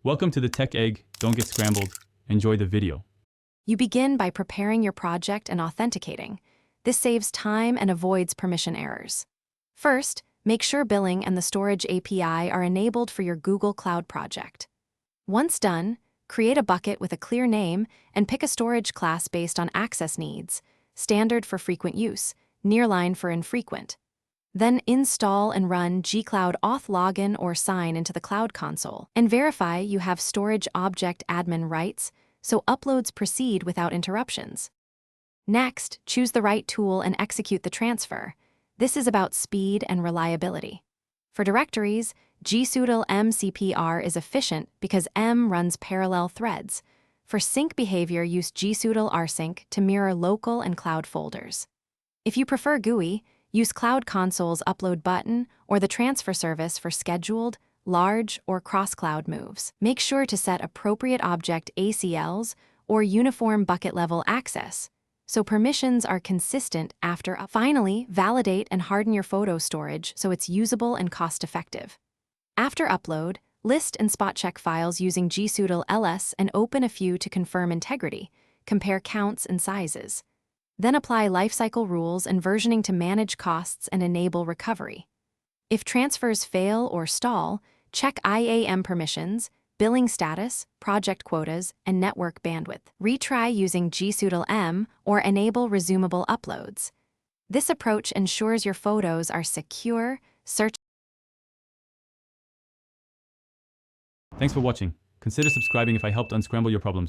Welcome to the Tech Egg. Don't get scrambled. Enjoy the video. You begin by preparing your project and authenticating. This saves time and avoids permission errors. First, make sure billing and the storage API are enabled for your Google Cloud project. Once done, create a bucket with a clear name and pick a storage class based on access needs, standard for frequent use, nearline for infrequent. Then install and run gCloud Auth login or sign into the Cloud Console, and verify you have storage object admin rights so uploads proceed without interruptions. Next, choose the right tool and execute the transfer. This is about speed and reliability. For directories, gsutil mcpr is efficient because M runs parallel threads. For sync behavior, use gsutil rsync to mirror local and cloud folders. If you prefer GUI, use Cloud Console's upload button or the transfer service for scheduled, large, or cross-cloud moves. Make sure to set appropriate object ACLs or uniform bucket-level access, so permissions are consistent after Finally, validate and harden your photo storage so it's usable and cost-effective. After upload, list and spot-check files using gsutil ls and open a few to confirm integrity, compare counts and sizes. Then apply lifecycle rules and versioning to manage costs and enable recovery. If transfers fail or stall, check IAM permissions, billing status, project quotas, and network bandwidth. Retry using gsutil m or enable resumable uploads. This approach ensures your photos are secure, search. Thanks for watching. Consider subscribing if I helped unscramble your problems.